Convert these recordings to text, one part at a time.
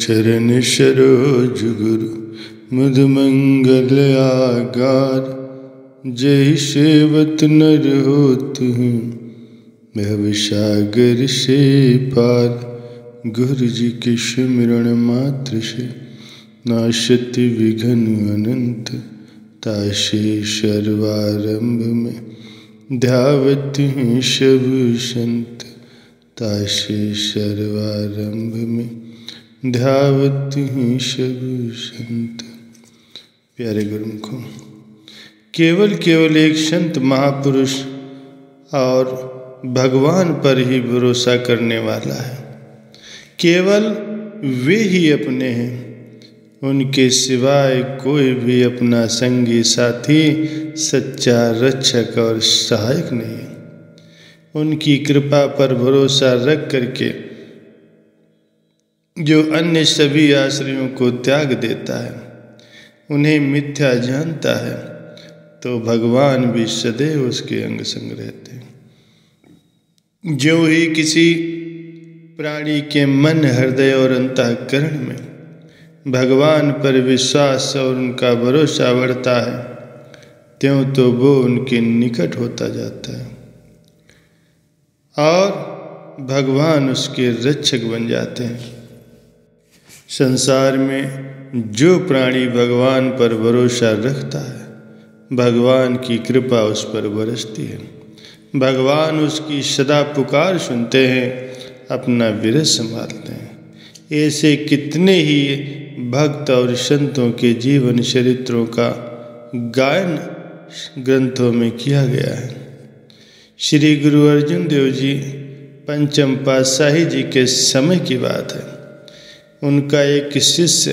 चरण सरोज गुरु मुद मंगल आगार। जय सेवत नर होत हैं भव सागर से पार। गुरु जी के सिमरण मात्र से नाशत विघ्न अनंत। तासे सर्वारंभ में ध्यावत हैं सब संत। तासे सर्वारंभ में ध्यावत हैं सब संत। प्यारे गुरुमुखों, केवल एक संत महापुरुष और भगवान पर ही भरोसा करने वाला है। केवल वे ही अपने हैं, उनके सिवाय कोई भी अपना संगी साथी, सच्चा रक्षक और सहायक नहीं। उनकी कृपा पर भरोसा रख करके जो अन्य सभी आश्रयों को त्याग देता है, उन्हें मिथ्या जानता है, तो भगवान भी सदैव उसके अंग संग रहते हैं। जो ही किसी प्राणी के मन, हृदय और अंतःकरण में भगवान पर विश्वास और उनका भरोसा बढ़ता है, त्यों तो वो उनके निकट होता जाता है और भगवान उसके रक्षक बन जाते हैं। संसार में जो प्राणी भगवान पर भरोसा रखता है, भगवान की कृपा उस पर बरसती है। भगवान उसकी सदा पुकार सुनते हैं, अपना विरह संभालते हैं। ऐसे कितने ही भक्त और संतों के जीवन चरित्रों का गायन ग्रंथों में किया गया है। श्री गुरु अर्जुन देव जी पंचम पातशाही जी के समय की बात है। उनका एक शिष्य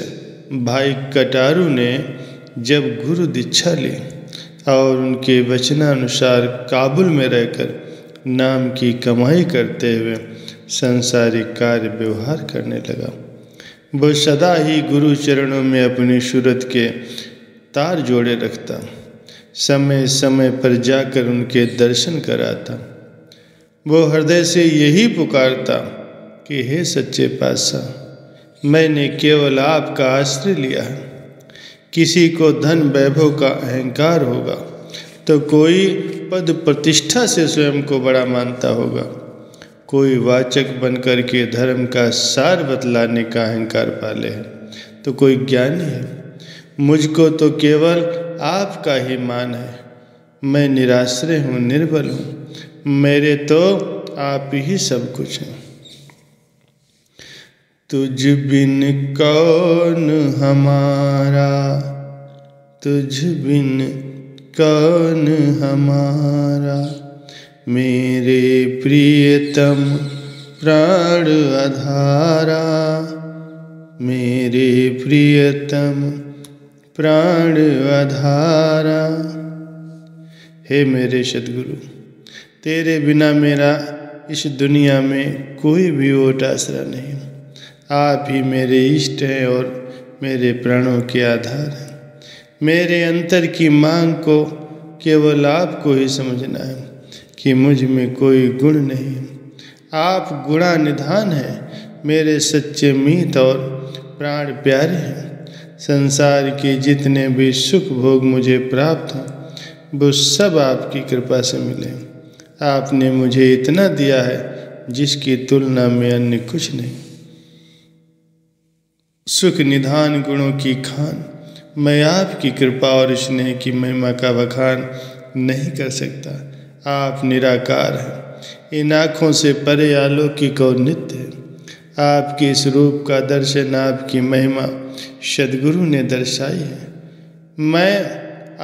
भाई कटारू ने जब गुरु दीक्षा ली और उनके वचनानुसार काबुल में रहकर नाम की कमाई करते हुए सांसारिक कार्य व्यवहार करने लगा, वो सदा ही गुरु चरणों में अपनी सूरत के तार जोड़े रखता, समय समय पर जाकर उनके दर्शन कराता। वो हृदय से यही पुकारता कि हे सच्चे पातशाह, मैंने केवल आपका आश्रय लिया है। किसी को धन वैभव का अहंकार होगा तो कोई पद प्रतिष्ठा से स्वयं को बड़ा मानता होगा, कोई वाचक बनकर के धर्म का सार बतलाने का अहंकार पाले है, तो कोई ज्ञानी है। मुझको तो केवल आपका ही मान है। मैं निराश्रय हूँ, निर्बल हूँ, मेरे तो आप ही सब कुछ हैं। तुझ बिन कौन हमारा, तुझ बिन कौन हमारा, मेरे प्रियतम प्राण आधारा, मेरे प्रियतम प्राण आधारा। हे मेरे सद्गुरु, तेरे बिना मेरा इस दुनिया में कोई भी ओट आसरा नहीं। आप ही मेरे इष्ट हैं और मेरे प्राणों के आधार हैं। मेरे अंतर की मांग को केवल आपको ही समझना है कि मुझ में कोई गुण नहीं। आप गुणानिधान हैं, मेरे सच्चे मीत और प्राण प्यारे हैं। संसार के जितने भी सुख भोग मुझे प्राप्त हैं, वो सब आपकी कृपा से मिले। आपने मुझे इतना दिया है जिसकी तुलना में अन्य कुछ नहीं। सुख निधान गुणों की खान, मैं आपकी कृपा और स्नेह की महिमा का बखान नहीं कर सकता। आप निराकार हैं, इन आँखों से परे अलौकिक और नित्य है। आपके इस रूप का दर्शन, आपकी महिमा सद्गुरु ने दर्शाई है। मैं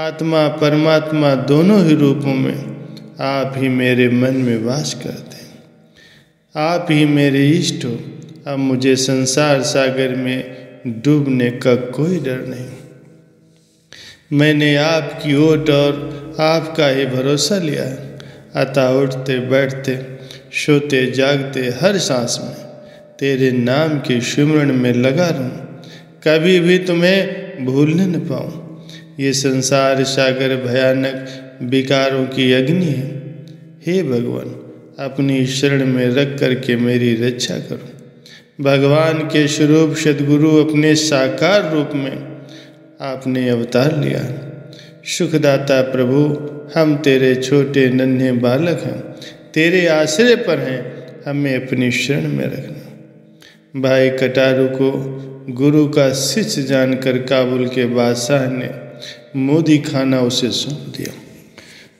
आत्मा परमात्मा दोनों ही रूपों में आप ही मेरे मन में वास करते हैं। आप ही मेरे इष्ट हो। अब मुझे संसार सागर में डूबने का कोई डर नहीं। मैंने आपकी ओट और आपका ही भरोसा लिया है। अतः उठते बैठते सोते जागते हर सांस में तेरे नाम के सिमरन में लगा रहूं, कभी भी तुम्हें भूलने न पाऊं। ये संसार सागर भयानक विकारों की अग्नि है। हे भगवान, अपनी शरण में रख करके मेरी रक्षा करो। भगवान के स्वरूप सद्गुरु अपने साकार रूप में आपने अवतार लिया। सुखदाता प्रभु, हम तेरे छोटे नन्हे बालक हैं, तेरे आश्रय पर हैं, हमें अपनी शरण में रखना। भाई कटारू को गुरु का शिष्य जानकर काबुल के बादशाह ने मोदी खाना उसे सौंप दिया।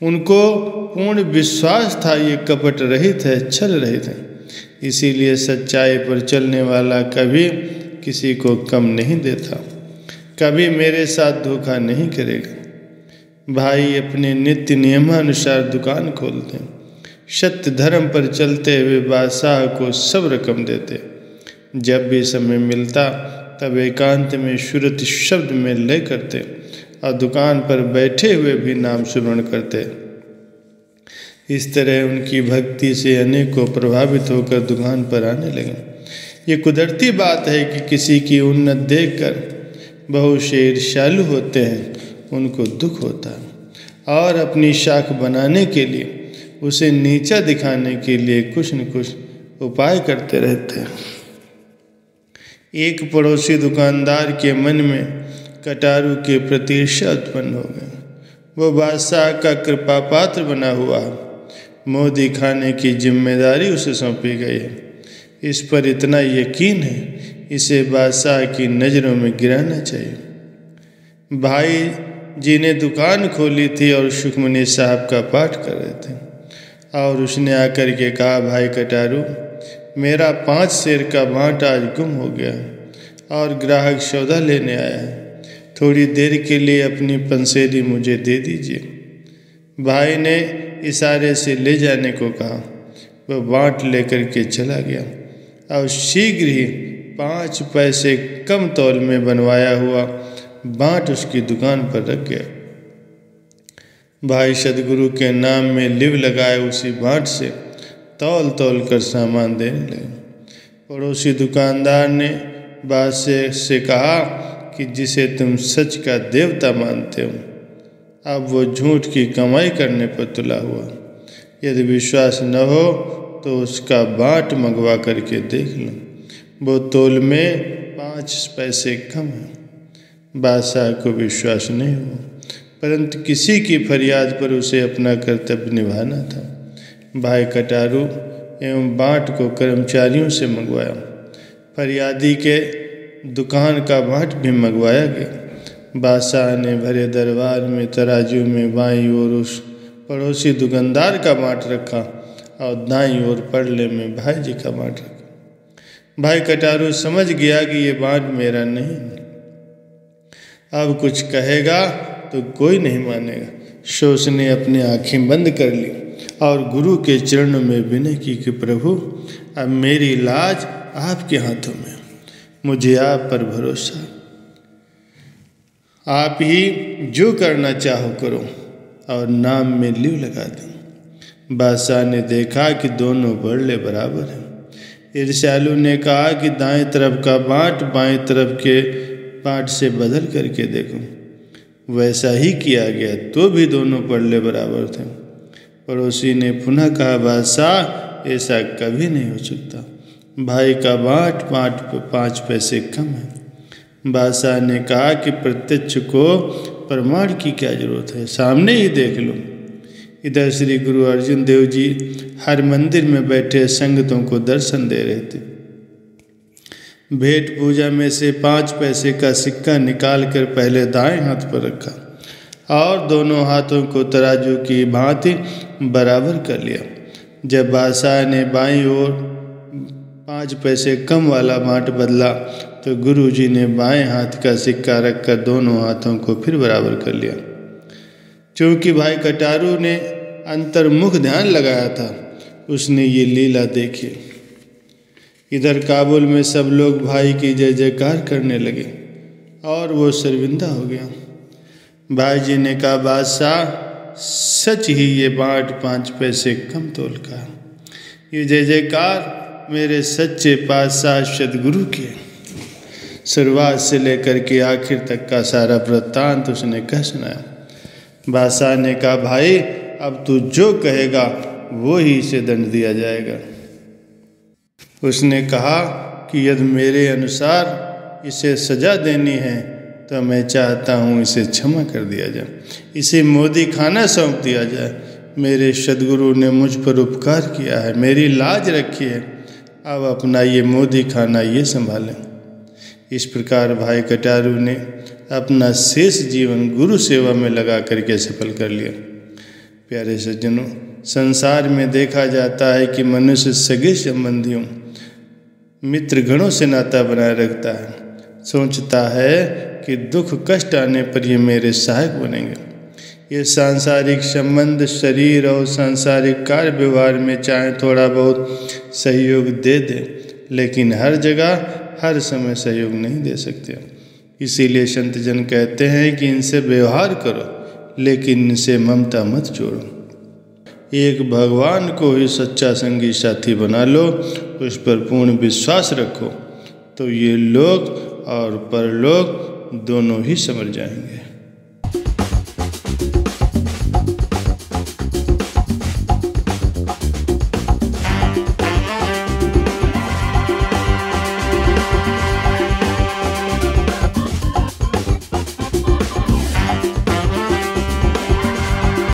उनको पूर्ण विश्वास था ये कपट रहित है, छल रहित है, इसीलिए सच्चाई पर चलने वाला कभी किसी को कम नहीं देता, कभी मेरे साथ धोखा नहीं करेगा। भाई अपने नित्य नियमानुसार दुकान खोलते, सत्य धर्म पर चलते हुए बादशाह को सब रकम देते। जब भी समय मिलता तब एकांत में सुरत शब्द में लय करते और दुकान पर बैठे हुए भी नाम स्मरण करते। इस तरह उनकी भक्ति से अनेकों प्रभावित होकर दुकान पर आने लगे। ये कुदरती बात है कि किसी की उन्नत देखकर बहुत से ईर्ष्यालु होते हैं, उनको दुख होता है और अपनी शाख बनाने के लिए, उसे नीचा दिखाने के लिए कुछ न कुछ उपाय करते रहते हैं। एक पड़ोसी दुकानदार के मन में कटारू के प्रति ईर्ष्या उत्पन्न हो गई। वो बादशाह का कृपा पात्र बना हुआ, मोदी खाने की जिम्मेदारी उसे सौंपी गई है। इस पर इतना यकीन है, इसे बादशाह की नज़रों में गिराना चाहिए। भाई जी ने दुकान खोली थी और सुखमनी साहब का पाठ कर रहे थे और उसने आकर के कहा, भाई कटारू, मेरा 5 सेर का भाट आज गुम हो गया और ग्राहक सौदा लेने आया है, थोड़ी देर के लिए अपनी पंसेरी मुझे दे दीजिए। भाई ने इशारे से ले जाने को कहा। वह बाँट लेकर के चला गया और शीघ्र ही 5 पैसे कम तौल में बनवाया हुआ बाँट उसकी दुकान पर रख गया। भाई सद्गुरु के नाम में लिव लगाए उसी बाँट से तौल तौल कर सामान देने लगे। पड़ोसी दुकानदार ने बादशाह से कहा कि जिसे तुम सच का देवता मानते हो, अब वो झूठ की कमाई करने पर तुला हुआ। यदि विश्वास न हो तो उसका बाँट मंगवा करके देख लो, वो तौल में 5 पैसे कम है। बादशाह को विश्वास नहीं हुआ, परंतु किसी की फरियाद पर उसे अपना कर्तव्य निभाना था। भाई कटारू एवं बाँट को कर्मचारियों से मंगवाया। फरियादी के दुकान का बाँट भी मंगवाया गया। बादशाह ने भरे दरबार में तराजू में बाईं ओर उस पड़ोसी दुकानदार का बाँट रखा और दाईं ओर परले में भाई जी का बाँट रखा। भाई कटारू समझ गया कि ये बाँट मेरा नहीं, अब कुछ कहेगा तो कोई नहीं मानेगा। सो उसने अपनी आँखें बंद कर ली और गुरु के चरणों में विनय की कि प्रभु, अब मेरी लाज आपके हाथों में, मुझे आप पर भरोसा, आप ही जो करना चाहो करो, और नाम में लिव लगा दें। बादशाह ने देखा कि दोनों बड़ले बराबर हैं। ईर्ष्यालु ने कहा कि दाएं तरफ का बाँट बाएं तरफ के बाँट से बदल करके देखो। वैसा ही किया गया तो भी दोनों बड़ले बराबर थे। पड़ोसी ने पुनः कहा, बादशाह ऐसा कभी नहीं हो सकता, भाई का बाँट 5 पैसे कम है। बादशाह ने कहा कि प्रत्यक्ष को प्रमाण की क्या जरूरत है, सामने ही देख लो। इधर श्री गुरु अर्जुन देव जी हर मंदिर में बैठे संगतों को दर्शन दे रहे थे। भेंट पूजा में से 5 पैसे का सिक्का निकाल कर पहले दाएं हाथ पर रखा और दोनों हाथों को तराजू की भांति बराबर कर लिया। जब बादशाह ने बाईं ओर 5 पैसे कम वाला बाँट बदला तो गुरुजी ने बाएं हाथ का सिक्का रखकर दोनों हाथों को फिर बराबर कर लिया। चूँकि भाई कटारू ने अंतर्मुख ध्यान लगाया था, उसने ये लीला देखी। इधर काबुल में सब लोग भाई की जय जयकार करने लगे और वो शर्मिंदा हो गया। भाई जी ने कहा, बादशाह, सच ही ये बाँट 5 पैसे कम तोल का। ये जय जयकार मेरे सच्चे पातशाह सद्गुरु के। शुरुआत से लेकर के आखिर तक का सारा वृत्तांत उसने कह सुनाया। बादशाह ने कहा, भाई अब तू जो कहेगा वो ही इसे दंड दिया जाएगा। उसने कहा, कि यदि मेरे अनुसार इसे सज़ा देनी है तो मैं चाहता हूँ इसे क्षमा कर दिया जाए, इसे मोदी खाना सौंप दिया जाए। मेरे सदगुरु ने मुझ पर उपकार किया है, मेरी लाज रखी है, अब अपना ये मोदी खाना ये संभालें। इस प्रकार भाई कटारू ने अपना शेष जीवन गुरु सेवा में लगा करके सफल कर लिया। प्यारे सज्जनों, संसार में देखा जाता है कि मनुष्य सगे संबंधियों मित्र गणों से नाता बनाए रखता है, सोचता है कि दुख कष्ट आने पर ये मेरे सहायक बनेंगे। ये सांसारिक संबंध शरीर और सांसारिक कार्य व्यवहार में चाहे थोड़ा बहुत सहयोग दे दे, लेकिन हर जगह हर समय सहयोग नहीं दे सकते। इसीलिए संत जन कहते हैं कि इनसे व्यवहार करो लेकिन इनसे ममता मत जोड़ो। एक भगवान को ही सच्चा संगी साथी बना लो, उस पर पूर्ण विश्वास रखो, तो ये लोक और परलोक दोनों ही समझ जाएंगे।